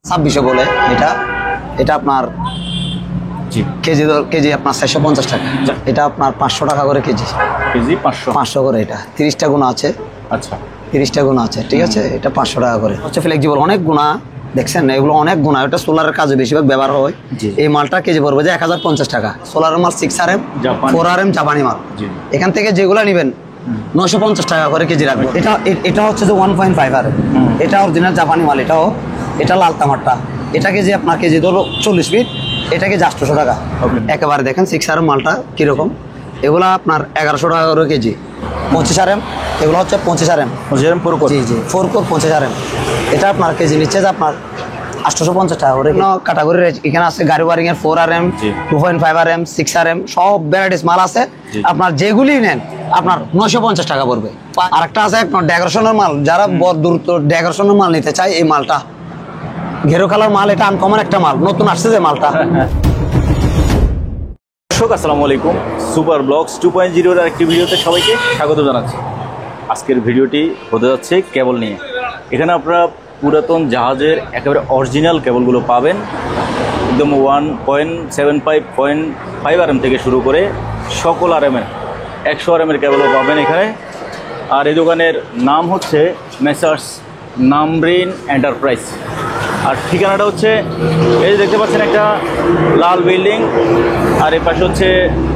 2600 বলে এটা এটা আপনার কেজি আপনার 450 টাকা। এটা আপনার 500 টাকা করে কেজি 500 করে। এটা 30টা গুণা আছে। আচ্ছা 30টা গুণা আছে, ঠিক আছে। এটা 500 টাকা করে হচ্ছে ফ্লেক্সিবল, অনেক গুণা দেখছেন না, এগুলো অনেক গুণা। এটা সোলারের কাজে বেশিরভাগ ব্যবহার হয়। এই মালটা কেজি পড়বে যে 1050 টাকা। সোলারের মাল 6RM 4RM জাপানি মাল। এখান থেকে যেগুলো নেবেন 950 টাকা করে কেজি রাখবো। এটা হচ্ছে যে 1.5R, এটা অরিজিনাল জাপানি মাল। এটা লাল তামারটা, এটা কেজি আপনার কেজি ধরো 40 ফিট, এটা কেজি 800 টাকা একেবারে। দেখেন 6RM মালটা কিরকম, এগুলো আপনার 1100 টাকা করে কেজি। 25RM এগুলো হচ্ছে 25RM 4 কোর। জি 4 কোর 25RM। এটা আপনার কেজি নিচ্ছে যে আপনার 850 টাকা করে। ক্যাটাগরি এখানে আছে গাড়ি ওয়ারিং এর 4RM 2.5RM 6RM সব ভ্যারাইটিস মাল আছে। আপনার যেগুলি নেন আপনার 950 টাকা পড়বে। আরেকটা আছে আপনার ডেকোরেশনের মাল, যারা দূর ডেকোরেশনের মাল নিতে চায় এই মালটা ঘেরো কালার মাল। এটা আনকমন একটা মাল, নতুন আসছে যে মালটা। দর্শক আসসালামু আলাইকুম, সুপার ব্লগস 2.0 এর একটি ভিডিওতে সবাইকে স্বাগত জানাচ্ছি। আজকের ভিডিওটি হতে যাচ্ছে কেবল নিয়ে। এখানে আপনারা পুরাতন জাহাজের একেবারে অরিজিনাল কেবলগুলো পাবেন, একদম 1.75.5RM থেকে শুরু করে সকল RMএর 100 RMএর কেবলও পাবেন এখানে। আর এই দোকানের নাম হচ্ছে মেসার্স নামরিন এন্টারপ্রাইজ। আর ঠিকানাটা হচ্ছে এই যে দেখতে পাচ্ছেন একটা লাল বিল্ডিং, আর এর পাশে হচ্ছে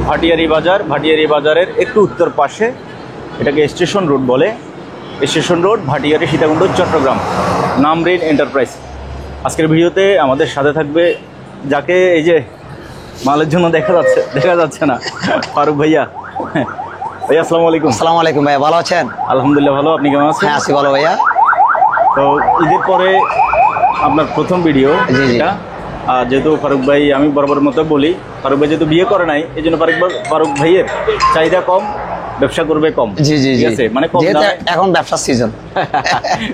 ভাটিয়ারি বাজার। ভাটিয়ারি বাজারের একটু উত্তর পাশে, এটাকে স্টেশন রোড বলে। Station road, Bhatiari, Sitakunda, Chattogram, Namrin enterprise. আজকের ভিডিওতে আমাদের সাথে থাকবে, যাকে এই যে মালের জন্য দেখা যাচ্ছে না, ফারুক ভাইয়া। ভাইয়া আসসালামু আলাইকুম। আসসালামু আলাইকুম ভাইয়া, ভালো আছেন? আলহামদুলিল্লাহ ভালো, আপনি কেমন আছেন? হ্যাঁ আছি ভালো ভাইয়া। তো ঈদের পরে আপনার প্রথম ভিডিও এটা। আর যেহেতু ফারুক ভাই, আমি বরাবর মতো বলি, ফারুক ভাই যেহেতু বিয়ে করে নাই, এই জন্য ফারুক ভাইয়ের চাহিদা কম, ব্যবসা করবে কম। জি জি জি, মানে কম দামে, এখন ব্যবসার সিজন,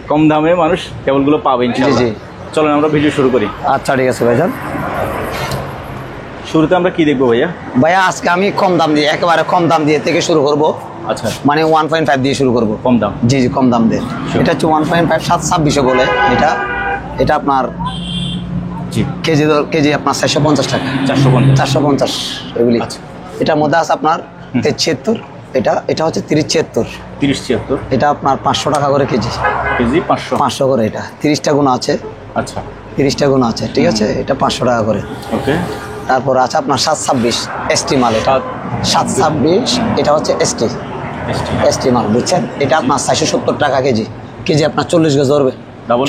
কম দামে মানুষ কেবলগুলো পাবে ইনশাআল্লাহ। জি, চলেন আমরা ভিডিও শুরু করি। আচ্ছা ঠিক আছে ভাইজান। শুরুতে আমরা কি দেখবো ভাইয়া? ভাইয়া আজকে আমি কম দাম দিয়ে, একেবারে কম দাম দিয়ে থেকে শুরু করব। আচ্ছা, মানে 1.5 দিয়ে শুরু করব। কম দাম? জি জি, কম দাম দিয়ে। এটা হচ্ছে 1.5 2600 বলে। এটা আপনার কেজি আপনার 450 টাকা। 450 এগুলি। এটার মধ্যে আছে আপনার 73, এটা হচ্ছে 3076। এটা আপনার 500 টাকা করে কেজি 500 করে। এটা 30টা গুণা আছে। আচ্ছা 30টা গুণা আছে, ঠিক আছে। এটা 500 টাকা করে। ওকে। তারপর আছে আপনার 726 এসটি মাল। এটা 726, এটা হচ্ছে এসটি মাল, বুঝছেন। এটা আপনার 470 টাকা কেজি আপনার 40 গজ ধরবে।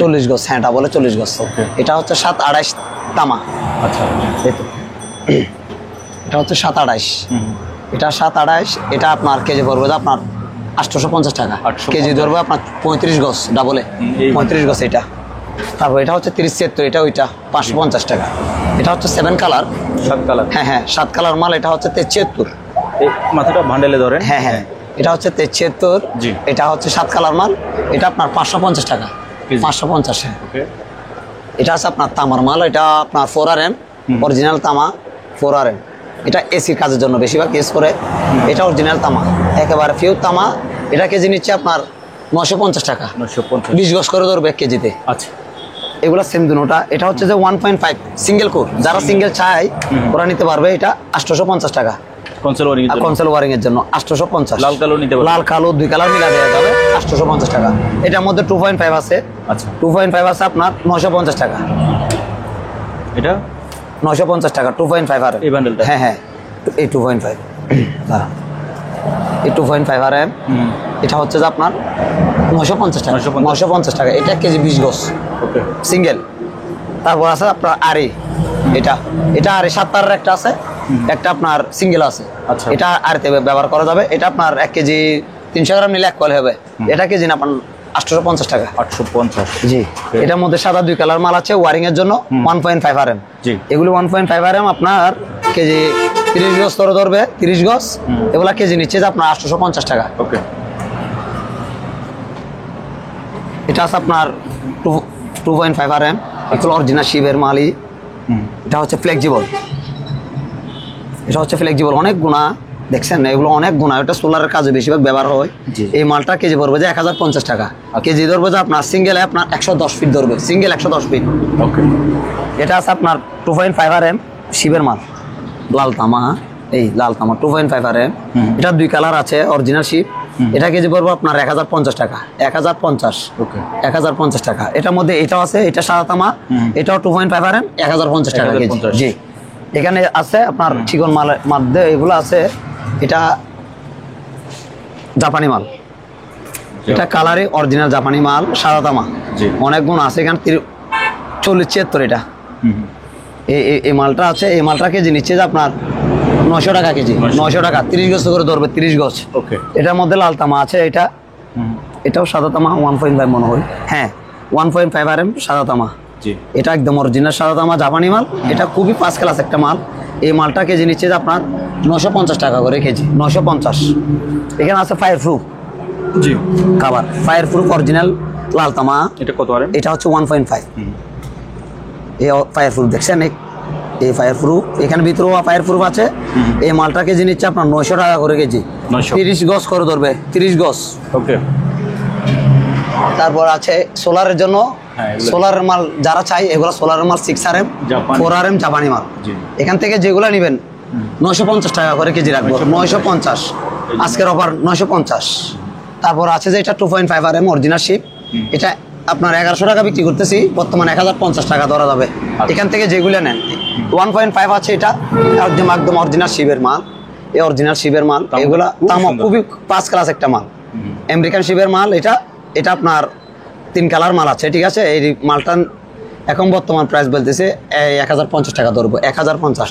40 গজ, হ্যাঁ ডাবলে 40 গজ। এটা হচ্ছে 728 তামা। আচ্ছা, এটা হচ্ছে 728। এটা 728, এটা আপনার কেজি পড়বে আপনার 850 টাকা কেজি ধরবে আপনার 35 গজ ডাবলে 35 গজ। এটা তারপর এটা হচ্ছে 3076, এটা ওইটা 550 টাকা। এটা হচ্ছে 7 কালার, 7 কালার। হ্যাঁ 7 কালার মাল। এটা হচ্ছে 73, এই মাথাটা ভান্ডেলে ধরেন। হ্যাঁ এটা হচ্ছে 73। এটা হচ্ছে 7 কালার মাল। এটা আপনার 550 টাকা 550। হ্যাঁ এটা আছে আপনার তামার মাল। এটা আপনার 4RM অরিজিনাল তামা 4RM। এটা এসির কাজের জন্য বেশিরভাগ ইউজ করে। এটা অরিজিনাল তামা, একেবারে পিওর তামা। এটা কেজি নিচ্ছে আপনার 950 টাকা। 20 গজ করে ধরবে 1 কেজিতে। আচ্ছা, এগুলো সেম দুটোটা। এটা হচ্ছে যে 1.5 সিঙ্গেল কোর, যারা সিঙ্গেল চায় ওরা নিতে পারবে। এটা 850 টাকা কনসোল ওয়ারিং এর জন্য 850। লাল কালো নিতে পারবে, লাল কালো 2 কালার মিলা দেওয়া যাবে 850 টাকা। এটার মধ্যে 2.5 আছে। আচ্ছা 2.5 আছে আপনার 950 টাকা। এটা 950 টাকা 2.5 আর এই বান্ডেলটা। হ্যাঁ এই 2.5 দাঁড়া, এই 2.5 আর এটা হচ্ছে যে আপনার 950 টাকা। 950 টাকা। এটা কেজি 20 গজ। ওকে, সিঙ্গেল। তারপর আছে আপনার এটা আরে 7 তারের একটা আছে, একটা আপনার সিঙ্গেল আছে। আচ্ছা, এটা আরেতে ব্যবহার করা যাবে। এটা আপনার 1 কেজি 300 গ্রাম নিলে 1 কয়েল হবে। এটা কেজি না আপনার 850 টাকা। 850। জি, এটার মধ্যে সাদা 2 কালার মাল আছে ওয়ারিং এর জন্য 1.5 RM। জি, এগুলো 1.5 RM আপনার কেজি 30 গজ ধরে ধরবে 30 গজ। এগুলা কেজি নিচ্ছে যে আপনার 850 টাকা। ওকে। এটা আছে আপনার 2.5 RM, এগুলো অরিজিনাল শিবের মালই। এটা হচ্ছে ফ্লেক্সিবল, অনেক গুণা। দেখছেন এগুলো অনেক গুণা, এটা সোলারের কাজে বেশিরভাগ ব্যবহার হয়। এই মালটা কেজি পড়বে যে 1050 টাকা, কেজি ধরবে যে আপনার সিঙ্গেল আপনার 110 ফিট ধরবে, সিঙ্গেল 110 ফিট। ওকে, এটা আছে আপনার 2.5 RM শিবের মাল, লাল তামা, এই লাল তামা 2.5 RM। এটা 2 কালার আছে, অরিজিনাল শিব। এটা কেজি পড়বে আপনার 1050 টাকা, 1050। ওকে, 1050 টাকা। এটার মধ্যে এটাও আছে, এটা সাদা তামা, এটাও 2.5 RM, 1050 টাকা কেজি। জি, এখানে আছে আপনার চিকন মালের মধ্যে এগুলো আছে। এটা জাপানি মাল, এটা কালারে অরিজিনাল জাপানি মাল, সাদা তামা, অনেক গুণ আছে এখানে। 40-76 এটা এই মালটা আছে। এই মালটা কেজি নিচ্ছে যে আপনার 900 টাকা কেজি, 900 টাকা। 30 গজ করে ধরবে, 30 গজ। ওকে, এটার মধ্যে লাল তামা আছে, এটাও সাদা তামা 1.5 মনে হয়, হ্যাঁ 1.5 RM সাদা তামা। এটা একদম অরিজিনাল সাদা তামা জাপানি মাল। এটা খুবই ফার্স্ট ক্লাস একটা মাল। এই মালটা কেজি নিচ্ছে যে আপনার 950 টাকা করে কেজি, 950। এখানে আছে ফায়ার প্রুফ, জি খাবার ফায়ার প্রুফ অরিজিনাল লাল তামা। এটা কত RM? এটা হচ্ছে 1.5। এই ফায়ার প্রুফ দেখছেন, এই ফায়ার প্রুফ, এখানে ভিতরেও ফায়ার প্রুফ আছে। এই মালটা কেজি নিচ্ছে আপনার 900 টাকা করে কেজি, 30 গজ করে ধরবে, 30 গজ। ওকে, তারপর আছে সোলারের জন্য, সোলারের মাল যারা চাই এগুলো সোলারের মাল 6 RM 4 RM জাপানি মাল। এখান থেকে যেগুলো নেবেন 950 টাকা করে কেজি রাখবো, 950 আজকের অফার 950। তারপর আছে যে এটা 2.5 RM অরিজিনাল শিপ, এটা আপনার 1100 টাকা বিক্রি করতেছি, বর্তমানে 1050 টাকা ধরা যাবে। এখান থেকে যেগুলো নেন 1.5 আছে, এটা একদম অরিজিনাল শিবের মাল, এই অরিজিনাল শিবের মাল। এগুলা তামা খুবই ফার্স্ট ক্লাস একটা মাল, আমেরিকান শিবের মাল। এটা আপনার 3 কালার মাল আছে, ঠিক আছে। এই মালটা এখন বর্তমান প্রাইস বলতেছে 1050 টাকা ধরবো, 1050।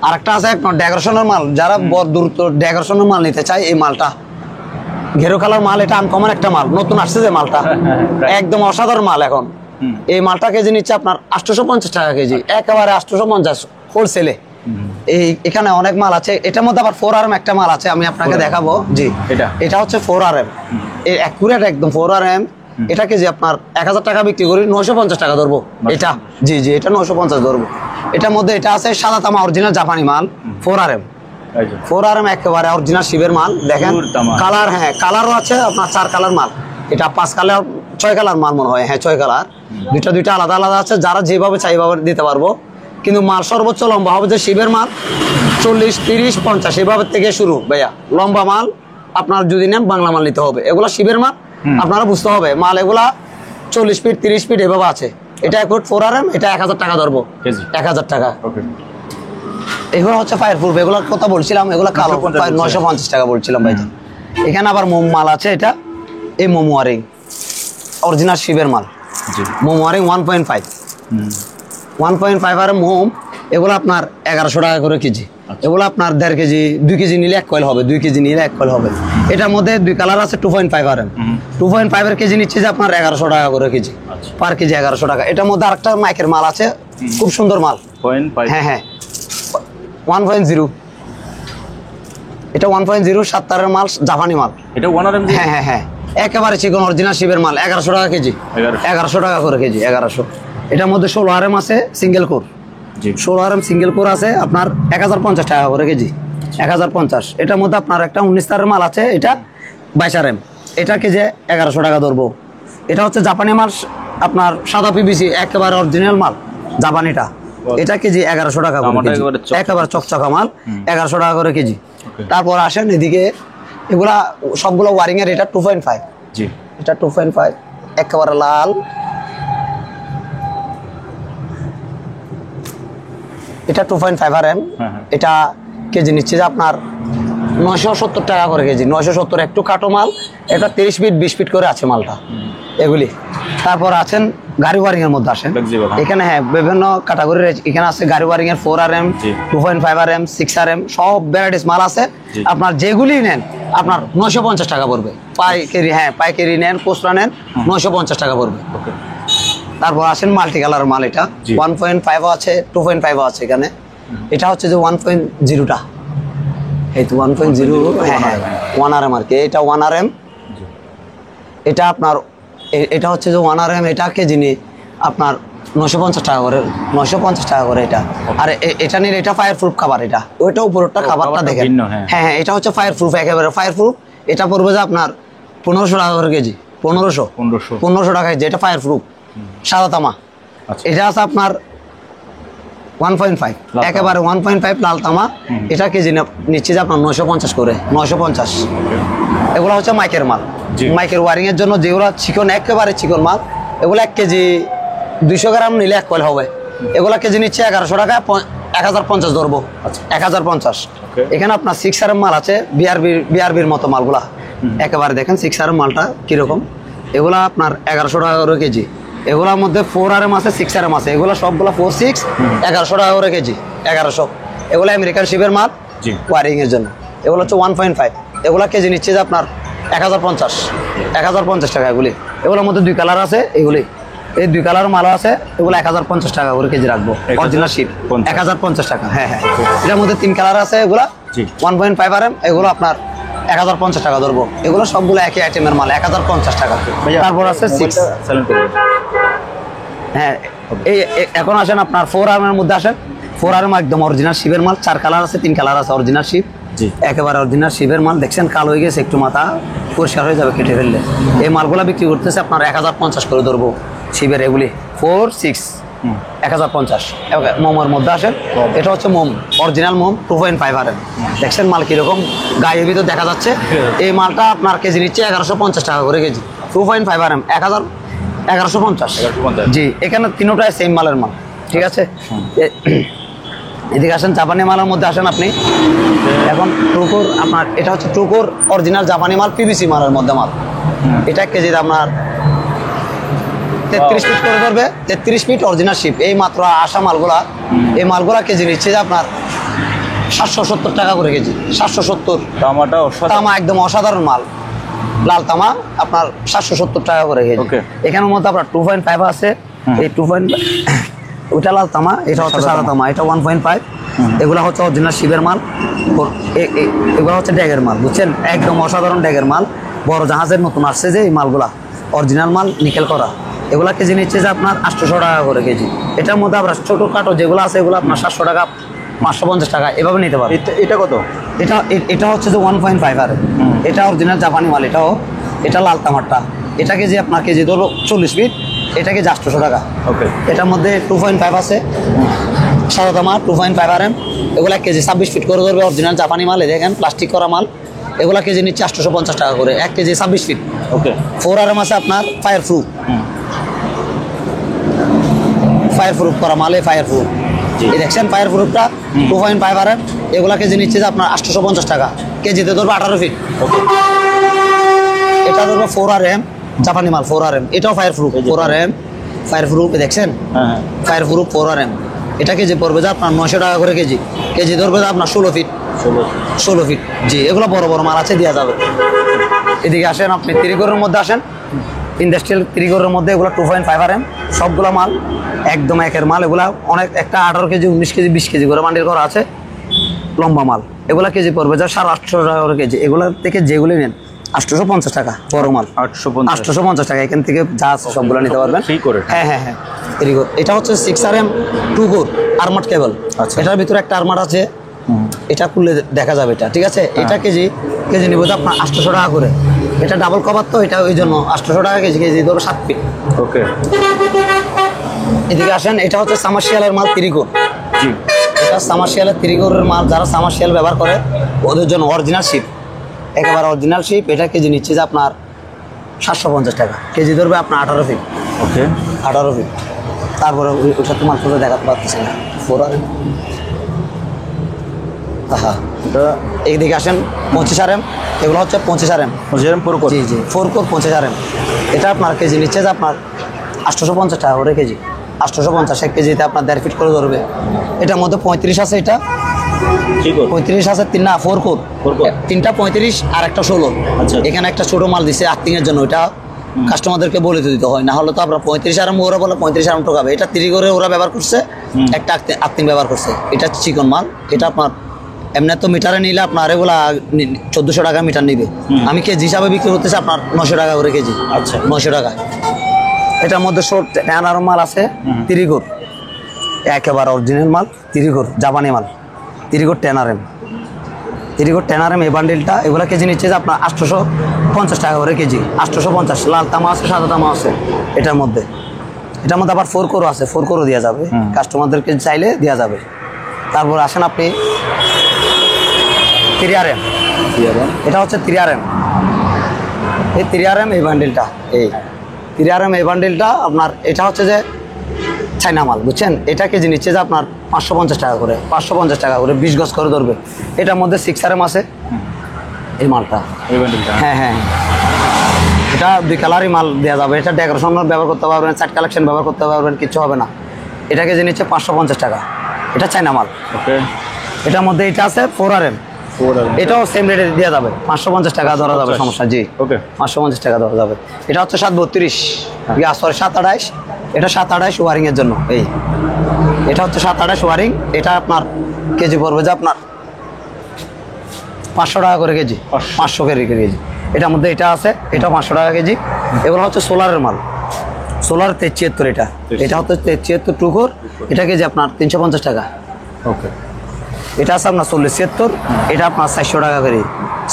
আর একটা আছে আপনার ডেকোরেশনের মাল, যারা দ্রুত ডেকোরেশনের মাল নিতে চায়, এই মালটা ঘেরো কালার মাল। এটা আনকমন একটা মাল, নতুন আসছে যে মালটা, একদম অসাধারণ মাল। এখন এই মালটা কেজি নিচ্ছে আপনার 850 টাকা কেজি, একেবারে 850 হোলসেলে। এখানে অনেক মাল আছে। এটার মধ্যে আবার 4 RM একটা মাল আছে, আমি আপনাকে দেখাবো। জি, এটা হচ্ছে 4 RM, এই অ্যাকুরেট একদম 4 RM। এটা কেজি আপনার 1000 টাকা বিক্রি করি, 950 টাকা ধরবো এটা। জি, এটা 950 ধরবো। এটার মধ্যে এটা আছে সাদা তামা অরিজিনাল জাপানি মাল, 4 RM, 4 RM একেবারে অরিজিনাল শিবের মাল। দেখেন কালার, হ্যাঁ কালারও আছে আপনার 4 কালার মাল। এটা 5 কালার 6 কালার মাল মনে হয়, হ্যাঁ 6 কালার। দুইটা আলাদা আলাদা আছে, যারা যেভাবে চাই এভাবে দিতে পারবো। কিন্তু মাল সর্বোচ্চ লম্বা হবে যে শিবের মাল 40, 30, 50 এভাবে থেকে শুরু ভাইয়া। লম্বা মাল আপনার যদি নেন বাংলা মাল নিতে হবে। এগুলা শিবের মাল, আপনারা বুঝতে হবে মাল এগুলা 40 ফিট 30 ফিট এভাবে আছে। এটা 4 RM, এটা 1000 টাকা ধরবো, 1000 টাকা। এগুলো হচ্ছে ফায়ার প্রুফ, এগুলোর কথা বলছিলাম, এগুলো কালো 950 টাকা বলছিলাম ভাই। এখানে আবার মোম মাল আছে, এটা এই মোমো ওয়ারিং অরিজিনাল শিবের মাল, মোমো ওয়ারিং 1.5 RM মোম। এগুলো আপনার 1100 টাকা করে কেজি। এগুলো আপনার 1.5 কেজি 2 কেজি নিলে 1 কয়েল হবে, 2 কেজি নিলে 1 কয়েল হবে। এটার মধ্যে 2 কালার আছে, 2.5 RM। 2.5 এর কেজি নিচ্ছে যে আপনার 1100 টাকা করে কেজি, পার কেজি 1100 টাকা। এটার মধ্যে আরেকটা মাইকের মাল আছে, খুব সুন্দর মাল, হ্যাঁ 1.0। এটা 1.0 7 তারের মাল, জাপানি মাল। এটা 1 RM, হ্যাঁ একেবারে চিকন অরিজিনাল শিবের মাল, 1100 টাকা কেজি, 1100 টাকা করে কেজি, 1100। এটার মধ্যে 16 RM আছে single core, 16 RM single core আছে আপনার 1050 টাকা করে কেজি, 1050। এটার মধ্যে আপনার একটা 19 তারের মাল আছে, এটা 22 RM, এটা কেজি 1100 টাকা ধরবো। এটা হচ্ছে জাপানি মাল, আপনার সাদা PVC একেবারে অরিজিনাল মাল জাপানিটা। এটা কেজি 1100 টাকা করে কেজি, একেবারে চকচকা মাল, 1100 টাকা করে কেজি। তারপর আসেন এদিকে, এগুলা সবগুলো ওয়ারিং এর। এটা 2.5, এটা 2.5 একেবারে লাল। এটা 2.5 RM, এটা কেজি নিচ্ছে যে আপনার 970 টাকা করে কেজি, 970। একটু কাটো মাল, এটা 30 ফিট 20 ফিট করে আছে মালটা এগুলি। তারপর আছেন গাড়ি ওয়ারিং এর মধ্যে আসেন, এখানে হ্যাঁ বিভিন্ন ক্যাটাগরির এখানে আছে গাড়ি ওয়ারিং এর 4 RM, 2.5 RM, 6 RM, সব ভ্যারাইটিস মাল আছে। আপনার যেগুলি নেন আপনার 950 টাকা পড়বে পাইকারি, হ্যাঁ পাইকারি নেন খুচরা নেন 950 টাকা পড়বে। তারপর আসেন মাল্টি কালার মাল, এটা 1.5 আছে, 2.5 আছে এখানে। এটা হচ্ছে যে 1.0টা, এই তো 1.0, হ্যাঁ 1 RM আর কি। এটা 1 RM, এটা আপনার এটা হচ্ছে যে 1 RM। এটা কেজি নিয়ে আপনার 950 টাকা করে, 950 টাকা করে এটা। আর এটা নিলে এটা ফায়ার প্রুফ খাবার, এটা ওইটা উপরটা খাবারটা দেখেন। হ্যাঁ হ্যাঁ, এটা হচ্ছে ফায়ার প্রুফ, একেবারে ফায়ার প্রুফ। এটা পড়বে যে আপনার 1500 টাকা করে কেজি, 1500 টাকা কেজি, এটা ফায়ার প্রুফ সাদা তামা। এটা আছে আপনার 1.5, একেবারে 1.5 লাল তামা। এটা কেজি নিচ্ছে যে আপনার 950 করে, 950। এগুলো হচ্ছে মাইকের মাল, মাইকের ওয়ারিং এর জন্য যেগুলো চিকন, একেবারে চিকন মাল, এগুলো 1 কেজি 200 গ্রাম নিলে 1 কয়েল হবে। এগুলো কেজি নিচ্ছে 1100 টাকা, 1050 ধরবো, 1050। এখানে আপনার 6RM মাল আছে, বিআরবির মতো মালগুলা একেবারে দেখেন 6RM মালটা কিরকম। এগুলা আপনার 1100 টাকা করে কেজি। এগুলোর মধ্যে 4RM আছে, 6RM আছে, এগুলো সবগুলো 4, 6, 1100 টাকা করে কেজি, 1100। এগুলো আমেরিকান শিপের মাল ওয়ারিং এর জন্য। এগুলো হচ্ছে 1.5, এগুলো কেজি নিচ্ছে যে আপনার 1050 টাকা। এগুলোর মধ্যে 2 কালার আছে, এগুলি এই 2 কালার মাল আছে, এগুলো 1050 টাকা করে কেজি রাখবো, অরিজিনাল শিপ 1050 টাকা। হ্যাঁ হ্যাঁ, এটার মধ্যে 3 কালার আছে, এগুলা 1.5RM, এগুলো আপনার 1050 টাকা ধরবো। এগুলো সবগুলো একই আইটেমের মাল, 1050 টাকা। তারপর আছে 6। হ্যাঁ, এই এখন আসেন আপনার 4RM এর মধ্যে আসেন। 4RM একদম অরিজিনাল শিপের মাল, 4 কালার আছে, 3 কালার আছে, অরিজিনাল শিপ, একেবারে অরিজিনাল শিপের মাল। দেখছেন কালো হয়ে গেছে, একটু মাথা পরিষ্কার হয়ে যাবে কেটে ফেললে। এই মালগুলা বিক্রি করতেছে আপনার 1050 করে ধরবো শিপের, এগুলি 4, 6, 1050। মোমের মধ্যে আসেন, এটা হচ্ছে মোম, অরিজিনাল মোম 2.5RM। দেখছেন মাল কিরকম গায়ের ভিতর দেখা যাচ্ছে। এই মালটা আপনার কেজি নিচ্ছে 1150 টাকা করে কেজি, 2.5RM, 1150। জি, এখানে তিনটাই সেম মালের মাল, ঠিক আছে। এদিকে আসেন জাপানি মালের মধ্যে আসেন আপনি। এখন টুকুর আপনার, এটা হচ্ছে টুকুর অরিজিনাল জাপানি মাল, পিভিসি মালের মধ্যে মাল। এটা কেজিতে আপনার 33 ফিট করে ধরবে, 33 ফিট অরিজিনাল শিপ। এই মাত্র আসা মালগুলা, এই মালগুলা কেজি নিচ্ছে যে আপনার 770 টাকা করে কেজি, 770। তামা একদম অসাধারণ মাল, লাল তামা আপনার 770 টাকা করে কেজি। এখানের মধ্যে আপনার 2.5 আছে, এই 2.5 ওইটা লাল তামা, এটা হচ্ছে সাদা তামা, এটা 1.5। এগুলা হচ্ছে অরিজিনাল শিপের মাল, এগুলো হচ্ছে ড্যাগের মাল, বুঝছেন, একদম অসাধারণ ড্যাগের মাল। বড় জাহাজের নতুন আসছে যে এই মালগুলা, অরিজিনাল মাল, নিকেল করা। এগুলা কেজি নিচ্ছে যে আপনার 800 টাকা করে কেজি। এটার মধ্যে আপনার ছোটোখাটো যেগুলো আছে এগুলো আপনার 700 টাকা, 550 টাকা এভাবে নিতে পারবেন। এটা কত? এটা হচ্ছে যে 1.5R, এটা অরিজিনাল জাপানি মাল। এটা লাল তামারটা, এটা কেজি আপনার কেজি ধরো 40 ফিট, এটা কেজি 800 টাকা। এটার মধ্যে 2.5 আছে, সাদা তামা 2.5RM। এগুলা কেজি 26 ফিট করে ধরবে, অরিজিনাল জাপানি মাল। দেখেন প্লাস্টিক করা মাল, এগুলা কেজি নিচ্ছে 850 টাকা করে, 1 কেজি 26 ফিট। 4RM আছে আপনার ফায়ার প্রুফ, ফায়ার প্রুফ করা মালে, ফায়ার প্রুফ। এই দেখছেন ফায়ার প্রুফটা 2.5RM, এগুলা কেজি নিচ্ছে যে আপনার 850 টাকা, কেজিতে ধরবো 18 ফিট। এটা ধরবো 4RM জাপানি মাল, 4RM, এটাও fire proof, 4RM fire proof. দেখছেন ফায়ার প্রুফ 4RM, এটা কেজি পড়বে যে আপনার 900 টাকা করে কেজি, কেজি ধরবে যে আপনার 16 ফিট, 16 ফিট। জি, এগুলো বড় বড় মাল আছে, দেওয়া যাবে। এদিকে আসেন আপনি ত্রিকোণের মধ্যে আসেন, ইন্ডাস্ট্রিয়াল ত্রিকোণের মধ্যে এগুলো 2.5RM, সবগুলো মাল একদম একের মাল। এগুলা অনেক, একটা 18 কেজি, 19 কেজি, 20 কেজি করে বান্ডিল করা আছে, লম্বা মাল। এগুলা কেজি পড়বে যা 850 টাকা করে কেজি। এগুলোর থেকে যেগুলি নেন 850 টাকা, বড় মাল 850 টাকা। এখান থেকে যা আছে সবগুলো নিতে পারবেন। হ্যাঁ হ্যাঁ হ্যাঁ, এটা হচ্ছে 6RM 2 কোর আর্মার্ড কেবল। এটার ভিতরে একটা আর্মার আছে, এটা খুললে দেখা যাবে এটা, ঠিক আছে। এটা কেজি নিব তো আপনার 800 টাকা করে। এটা ডাবল কভার তো, এটা ওই জন্য 800 টাকা কেজি, কেজি ধরো 7 ফিট। এদিকে আসেন, এটা হচ্ছে সামারশিয়ালের মাল, ত্রিকোণ। এটা সামারশিয়ালের ত্রিকোণের মাল, যারা সামারশিয়াল ব্যবহার করে ওদের জন্য অরিজিনাল শিপ, একেবারে অরিজিনাল শিপ। এটা কেজি নিচ্ছে যে আপনার 750 টাকা, কেজি ধরবে আপনার 18 ফিট। 18 ফিট। তারপরে ওইটা তো মাল করে দেখাতে পারতেছি না। 4RM, হ্যাঁ, এইদিকে আসেন 25RM, এগুলো হচ্ছে 25RM, জি জি 4 কোর 25RM। এটা আপনার কেজি নিচ্ছে যে আপনার 850 টাকা করে কেজি, 850। 1 কেজিতে আপনার 1.5 ফিট করে ধরবে। এটার মধ্যে 35 আছে, এটা 35 আছে, 4 কোর, 3টা 35 আর একটা 16। এখানে একটা ছোট মাল দিছে আর্থিং এর জন্য, ওইটা কাস্টমারদেরকে বলে দিতে হয়, না হলে তো আপনার 35RM ওরা বলে 35RM টোকাবে। এটা 3 করে ওরা ব্যবহার করছে, একটা আর্থিং ব্যবহার করছে। এটা চিকন মাল, এটা আপনার এমনি তো মিটারে নিলে আপনার এগুলা 1400 টাকা মিটার নিবে। আমি কেজি হিসাবে বিক্রি করতেছি আপনার 900 টাকা করে কেজি। 900 টাকা। এটার মধ্যে সব টেনার মাল আছে, তিরিগোর একেবারে অরিজিনাল মাল, তিরিগোর জাপানি মাল, তিরিগোর টেনারেম, তিরিগোর টেনারেম। এই বান্ডিলটা এগুলো কেজি নিচ্ছে যে আপনার 850 টাকা করে কেজি, 850। লাল তামা আছে, সাদা তামা আছে এটার মধ্যে। এটার মধ্যে আবার 4 কোরও আছে, 4 কোরও দেওয়া যাবে কাস্টমারদেরকে চাইলে দেওয়া যাবে। তারপর আসেন আপনি 3RM, এটা হচ্ছে 3RM, এই 3RM এই বান্ডিলটা, এই 3RM এই বান্ডিলটা আপনার এটা হচ্ছে যে চাইনা মাল, বুঝছেন? এটা কেজি নিচ্ছে যে আপনার 550 টাকা করে, 550 টাকা করে 20 গজ করে ধরবে। এটার মধ্যে 6RM আছে এই মালটা, হ্যাঁ হ্যাঁ, এটা 2 কালারই মাল দেওয়া যাবে। এটা ডেকোরেশন ব্যবহার করতে পারবেন, চাট কালেকশন ব্যবহার করতে পারবেন, কিছু হবে না। এটা কেজি নিচ্ছে 550 টাকা, এটা চাইনা মাল। এটার মধ্যে এটা আছে 4RM, এটাও সেম রেটে দেওয়া যাবে, 550 টাকা ধরা যাবে, সমস্যা জি, 550 টাকা ধরা যাবে। এটা হচ্ছে 732, সরি 728, এটা 728 ওয়ারিং এর জন্য। এই এটা হচ্ছে 728 ওয়ারিং, এটা আপনার কেজি পড়বে যে আপনার 500 টাকা করে কেজি, 500 কেজি। এটার মধ্যে এটা আছে, এটা 500 টাকা কেজি। এগুলো হচ্ছে সোলারের মাল, সোলার 73, এটা এটা হচ্ছে 73 টুকর, এটা কেজি আপনার 350 টাকা। ওকে, এটা আছে আপনার 40-76, এটা আপনার 400 টাকা করে,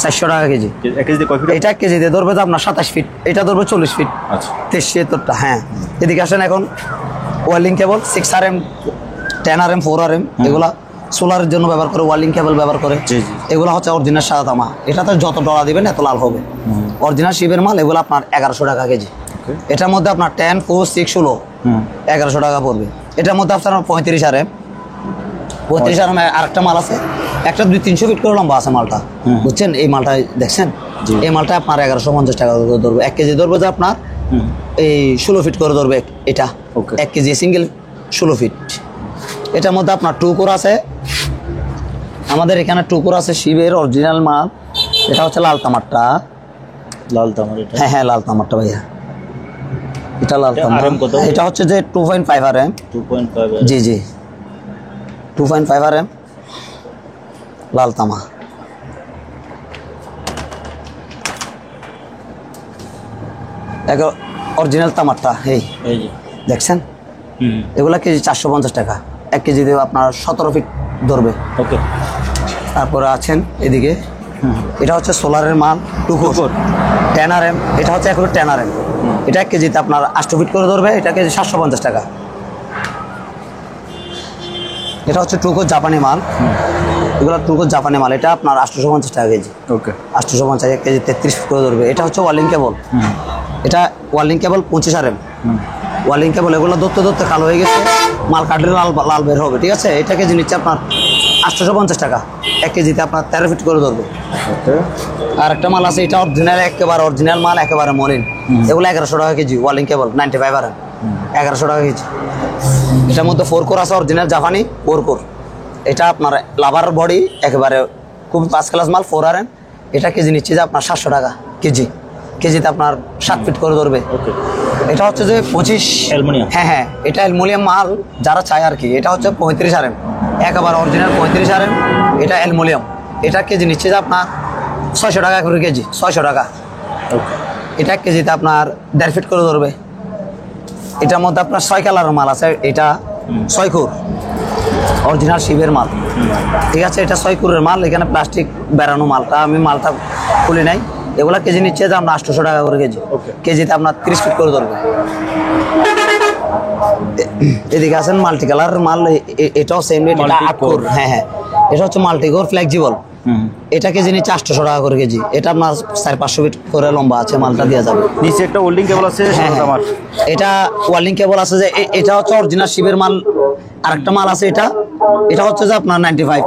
400 টাকা কেজি। এটা কেজি দিয়ে ধরবে তো আপনার 27 ফিট, এটা ধরবে 40 ফিট। আচ্ছা, 73টা। হ্যাঁ, এদিকে আসেন এখন ওয়ার্লিং কেবল 6RM, 10RM, 4RM, এগুলা সোলারের জন্য ব্যবহার করে, ওয়ার্লিং কেবল ব্যবহার করে। এগুলো হচ্ছে অরিজিনাল সাদা তামা, এটাতে যত ডলা দিবেন এত লাল হবে। অরিজিনাল শিবের মাল, এগুলো আপনার 1100 টাকা কেজি। এটার মধ্যে আপনার 10, 4, 6, 16, 1100 টাকা পড়বে। এটার মধ্যে আপনার 35RM, 35RM আরেকটা মাল আছে, একটা 200-300 ফিট করে লম্বা আছে মালটা, বুঝছেন? এই মালটা দেখছেন, এই মালটা আপনার 1150 টাকা করে ধরবে। 1 কেজি ধরবে যে আপনার এই 16 ফিট করে ধরবে এটা, 1 কেজি সিঙ্গেল 16 ফিট। এটার মধ্যে আপনার 2 কোর আছে, আমাদের এখানে 2 কোর আছে শিবের অরিজিনাল মাল। এটা হচ্ছে লাল তামারটা, লাল তামার, হ্যাঁ হ্যাঁ লাল তামারটা ভাইয়া, এটা লাল তামার। এটা হচ্ছে যে 2.5RM, 2.5, জি জি 2.5RM লাল তামা। অরিজিনাল তামারটা এই দেখছেন, এগুলা কেজি 450 টাকা, 1 কেজি দেবে আপনার 17 ফিট ধরবে। ওকে, তারপরে আছেন এদিকে, এটা হচ্ছে সোলারের মাল, 2 কোর 10RM, এটা হচ্ছে 10RM, এটা 1 কেজিতে আপনার 8 ফিট করে ধরবে, এটা কেজি 750 টাকা। এটা হচ্ছে 2 কোর জাপানি মাল, এগুলো 2 কোর জাপানি মাল, এটা আপনার 850 টাকা কেজি। ওকে, 850, 1 কেজি 33 ফিট করে ধরবে। এটা হচ্ছে ওয়ার্লিং কেবল, এটা ওয়ার্লিং কেবল 25RM ওয়ার্লিং কেবল। এগুলো ধরতে ধরতে কালো হয়ে গেছে, মাল কাটলে লাল লাল বের হবে, ঠিক আছে? এটা কেজি নিচ্ছে আপনার 850 টাকা, 1 কেজিতে আপনার 13 ফিট করে ধরবে। আর একটা মাল আছে, এটা অরিজিনাল, একেবারে অরিজিনাল মাল, একেবারে মলিন, এগুলো 1100 টাকা কেজি। ওয়ার্লিং কেবল 95RM, 1100 টাকা কেজি। এটার মধ্যে 4 কোর আছে, অরিজিনাল জাপানি 4 কোর। এটা আপনার লাভার বডি, একেবারে খুব 5 ক্লাস মাল, 4RM। এটা কেজি নিচ্ছে যে আপনার 700 টাকা কেজি, কেজিতে আপনার 7 ফিট করে ধরবে। এটা হচ্ছে যে 25 অ্যালুমিনিয়াম, হ্যাঁ হ্যাঁ, এটা অ্যালুমিনিয়াম মাল যারা চায় আর কি। এটা হচ্ছে 35RM, একেবারে অরিজিনাল 35RM, এটা অ্যালুমিনিয়াম। এটা কেজি নিচ্ছে যে আপনার 600 টাকা করে কেজি, 600 টাকা। এটা 1 কেজিতে আপনার 1.5 ফিট করে ধরবে। এটার মধ্যে আপনার 6 কালারের মাল আছে, এটা 6 কোর অরিজিনাল শিবের মাল, ঠিক আছে? এটা 6 কোরের মাল, এখানে প্লাস্টিক বেড়ানো মালটা, আমি মালটা খুলি নাই। এগুলা কেজি নিচ্ছে যে আমরা 800 টাকা করে কেজি, কেজিতে আপনার 30 ফিট করে ধরবে। এদিকে আছেন মাল্টি কালার মাল, এটাও সেম রেট, এটা 8 কোর, হ্যাঁ হ্যাঁ, এটা হচ্ছে মাল্টি কোর ফ্লেক্সিবল। এটা কেজি নিচ্ছে 800 টাকা করে কেজি। এটা আপনার 400-500 ফিট করে লম্বা আছে, মালটা দেওয়া যাবে। নিচে একটা ওল্ডিং কেবল আছে, এটা ওয়ার্লিং কেবল আছে, যে এটা হচ্ছে অরিজিনাল শিবের মাল। আরেকটা মাল আছে, এটা এটা হচ্ছে যে আপনার 95।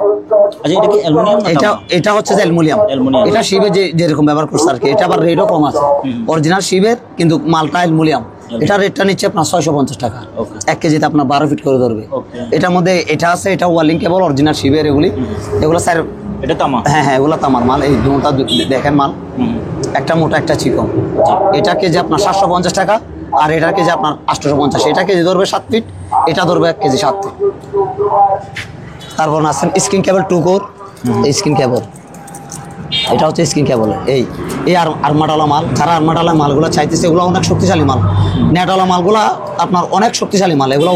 আচ্ছা, এটা কি অ্যালুমিনিয়াম? এটা হচ্ছে যে অ্যালুমিনিয়াম, এটা শিবের যেরকম ব্যবহার করছে আর কি। এটা আবার রেটও কম আছে, অরিজিনাল শিবের কিন্তু মালটা অ্যালুমিনিয়াম। এটা রেটটা নিচ্ছে আপনার 650 টাকা, 1 কেজিতে আপনার 12 ফিট করে ধরবে। এটার মধ্যে এটা আছে, এটা ওয়ার্লিং কেবল অরিজিনাল শিবের। এগুলো স্যার, এটা তামা, হ্যাঁ হ্যাঁ, এগুলো তামার মাল। এই দুটা দেখেন মাল, একটা মোটা একটা চিকন। এটা কেজি আপনার 750 টাকা, আর এটার কেজি আপনার 850। এটা কেজি ধরবে 7 ফিট, এটা ধরবে 1 কেজি 7 ফিট। তারপর আছেন স্ক্রিন কেবল 2 কোর, স্ক্রিন কেবল এটা হচ্ছে স্ক্রিন কেবল। এই আর্মাটালা মাল, যারা আর্মাটালা মালগুলো চাইতেছে এগুলো অনেক শক্তিশালী মাল। নেটওয়ালা মালগুলা আপনার অনেক শক্তিশালী মাল, এগুলো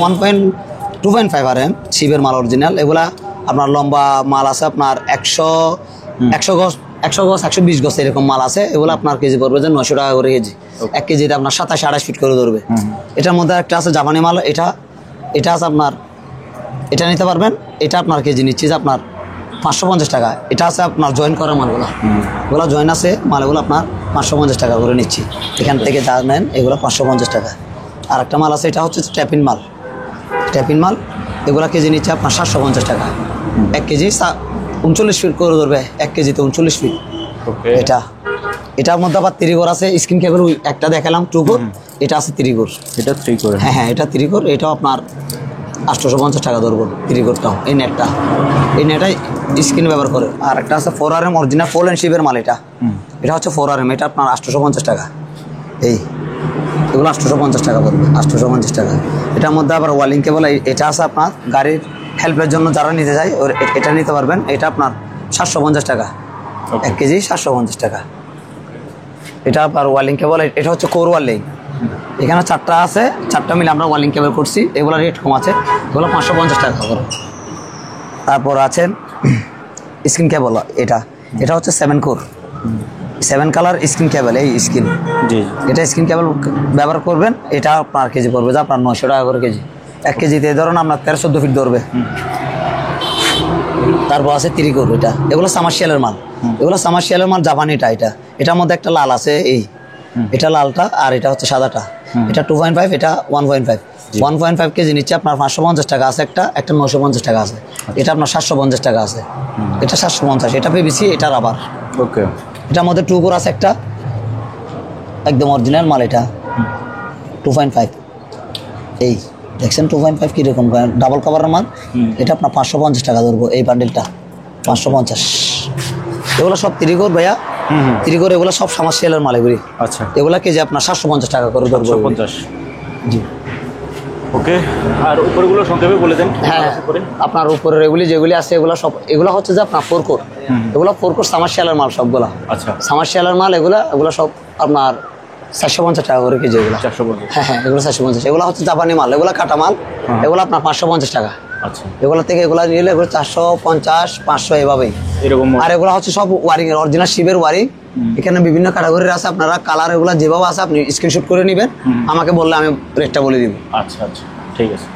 2.5 RM শিবের মাল অরিজিনাল। এগুলা আপনার লম্বা মাল আছে আপনার 100 গজ 120 গজ এরকম মাল আছে। এগুলো আপনার কেজি পড়বে যে 900 টাকা করে কেজি। 1 কেজিতে আপনার 27-28 ফিট করে ধরবে। এটার মধ্যে একটা আছে জাপানি মাল, এটা আছে আপনার, এটা নিতে পারবেন। এটা আপনার কেজি নিচ্ছি যে আপনার 550 টাকা। এটা আছে আপনার জয়েন করা মালগুলো, এগুলো জয়েন আছে মালগুলো আপনার 550 টাকা করে নিচ্ছি। এখান থেকে যা নেন এগুলো 550 টাকা। আর একটা মাল আছে, এটা হচ্ছে ট্যাপিন মাল। এগুলো কেজি নিচ্ছে আপনার 750 টাকা। 1 কেজি 39 ফিট করে ধরবে, 1 কেজিতে 39 ফিট। এটার মধ্যে আবার 3 কোর আছে। স্ক্রিন কেবল একটা দেখালাম 2 কোর, এটা আছে 3 কোর। এটা 3 কোর? হ্যাঁ, এটা 3 কোর। এটাও আপনার 850 টাকা ধরবো 3 কোরটাও। এই নেটটাই স্ক্রিন ব্যবহার করে। আর একটা আছে 4 RM অরিজিনাল ফুল অ্যান্ড শিপের মাল। এটা হচ্ছে 4 RM, এটা আপনার 850 টাকা। এগুলো 850 টাকা পড়বে, 850 টাকা। এটার মধ্যে আবার ওয়ালিং কেবল, এটা আছে আপনার গাড়ির হেল্পের জন্য যারা নিতে চায় এটা নিতে পারবেন। এটা আপনার 750 টাকা, 1 কেজি 750 টাকা। এটা আপনার ওয়ালিং কেবল, এটা হচ্ছে কোর ওয়ালিং। এখানে 4টা আছে, 4টা মিলে আমরা ওয়ালিং কেবল করছি। এগুলো রেট কম আছে, এগুলো 550 টাকা করে। তারপর আছেন স্ক্রিন কেবল, এটা হচ্ছে 7 কোর 7 কালার স্ক্রিন কেবল। এই স্ক্রিন, এটা স্ক্রিন কেবল ব্যবহার করবেন। এটা আপনার কেজি পড়বে যে আপনার 900 টাকা করে কেজি। 1 কেজিতে ধরুন আপনার 13-14 ফিট ধরবে। তারপর আছে 3 কোর, এগুলো সামার্শিয়ালের মাল। এগুলো সামার্শিয়ালের মাল জাপানিটা। এটার মধ্যে একটা লাল আছে, এটা লালটা, আর এটা হচ্ছে সাদাটা। এটা 2.5, এটা 1.5 কেজি নিচ্ছে আপনার 550 টাকা আছে। একটা 950 টাকা আছে। এটা আপনার 750 টাকা আছে। এটা 750, এটা PVC, এটা রাবার। এটার মধ্যে 2 কোর আছে একটা, একদম অরিজিনাল মাল। এটা 2.5। এই দেখছেন 2.5 কিরকম ডাবল কভারের মাল। এটা আপনার 550 টাকা ধরবো এই বান্ডেলটা, 550। এগুলো সব 3 কোর ভাইয়া, 3 কোর। এগুলো সব সামার্শিয়ালের মাল এগুলি। আচ্ছা, এগুলো কেজি আপনার 750 টাকা করে ধরবো। 750, জি। ওকে, আর উপরগুলো সংক্ষেপে বলে দেন। হ্যাঁ, আপনার উপরের যেগুলি আছে এগুলো হচ্ছে যে আপনার 4 কোর। এগুলো 4 কোর সামার্শিয়ালের মাল সবগুলো। আচ্ছা, সামার্শিয়ালের মাল এগুলো সব আপনার 450 টাকা করে কেজি। এগুলো 450? হ্যাঁ, এগুলো 450। এগুলো হচ্ছে জাপানি মাল, এগুলো কাটা মাল। এগুলো আপনার 550 টাকা। আচ্ছা, এগুলো থেকে এগুলো নিলে এগুলো 450, 500 এভাবেই এরকম। আর এগুলো হচ্ছে সব ওয়ারিং এর, অরিজিনাল শিবের ওয়ারিং। এখানে বিভিন্ন ক্যাটাগরির আছে, আপনারা কালার এগুলো যেভাবে আছে আপনি স্ক্রিনশট করে নেবেন, আমাকে বললে আমি রেটটা বলে দিব। আচ্ছা, ঠিক আছে।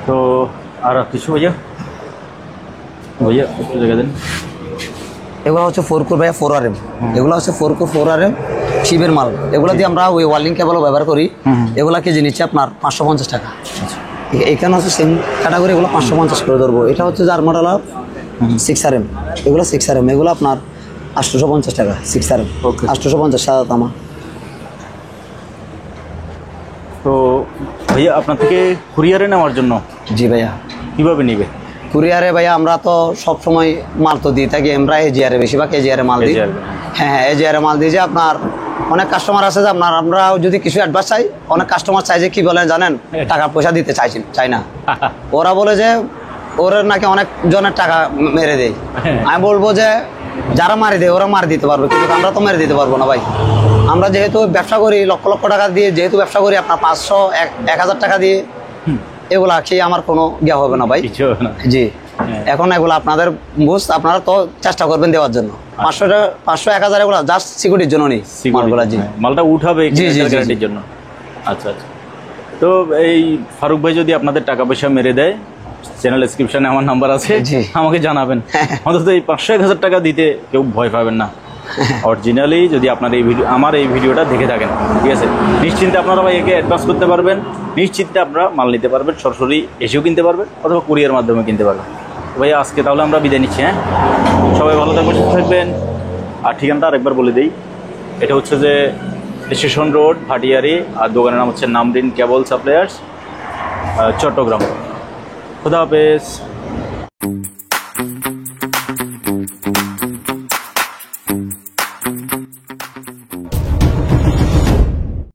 তো আর কিছু ভাইয়া একটু জায়গা দেন। এগুলো হচ্ছে 4 কোর ভাইয়া, 4 RM। এগুলো হচ্ছে 4 কোর 4 RM শিবের মাল। এগুলো দিয়ে আমরা ওই ওয়ালিং কেবল ব্যবহার করি। এগুলো কেজি নিচ্ছে আপনার 550 টাকা। এখানে হচ্ছে সেম ক্যাটাগরি, এগুলো 550 করে ধরবো। এটা হচ্ছে যার মডেল 6 RM। এগুলো 6 RM, এগুলো আপনার 850 টাকা। 6 RM 850 সাদা তামা। তো ভাইয়া আপনার থেকে কুরিয়ারে নেওয়ার জন্য? জি ভাইয়া। কীভাবে নেবে? কুরিয়ারে ভাইয়া আমরা তো সবসময় মাল তো দিয়ে থাকি, আমরা এজিআরে বেশিরভাগ এজিআরে মাল দিই। হ্যাঁ, এজিআরে মাল দিয়ে যে আপনার অনেক কাস্টমার আছে যে আমরা যদি কিছু অ্যাডভান্স চাই, অনেক কাস্টমার চাই যে কি বলেন জানেন, টাকা পয়সা দিতে চাই না। ওরা বলে যে ওরা নাকি অনেক জনের টাকা মেরে দেয়। আমি বলবো যে যারা মারি দেয় ওরা মারি দিতে পারবে, কিন্তু আমরা তো মেরে দিতে পারবো না ভাই। আমরা যেহেতু ব্যবসা করি লক্ষ লক্ষ টাকা দিয়ে, যেহেতু ব্যবসা করি আপনার 500, 1000 টাকা দিয়ে, এগুলা খেয়ে আমার কোনো ইয়া হবে না ভাই। জি, এখন এগুলো আপনাদের বুঝ, আপনারা তো চেষ্টা করবেন দেওয়ার জন্য। 500, 1000 এগুলো জাস্ট সিকিউরিটির জন্য নেই মালগুলো। জি, মালটা উঠাবে গ্যারান্টির জন্য। আচ্ছা, তো এই ফারুক ভাই যদি আপনাদের টাকা পয়সা মেরে দেয়, চ্যানেল ডেসক্রিপশনে আমার নাম্বার আছে, আমাকে জানাবেন। অন্তত এই 500-1000 টাকা দিতে কেউ ভয় পাবেন না। অরিজিনালি যদি আপনার আমার এই ভিডিওটা দেখে থাকেন, ঠিক আছে, নিশ্চিন্তে আপনারা ভাই একে অ্যাডভান্স করতে পারবেন, নিশ্চিন্তে আপনারা মাল নিতে পারবেন, সরাসরি এসেও কিনতে পারবেন অথবা কুরিয়ার মাধ্যমে কিনতে পারবেন। ভাই আজকে তাহলে আমরা বিদায় নিচ্ছি। হ্যাঁ, সবাই ভালো থাকবেন। আর ঠিকানাটা আরেকবার বলে দিই, এটা হচ্ছে যে স্টেশন রোড, ভাটিয়ারি, আর দোকানের নাম হচ্ছে নামরিন কেবল সাপ্লায়ার্স, চট্টগ্রাম। খুদা হাফেজ।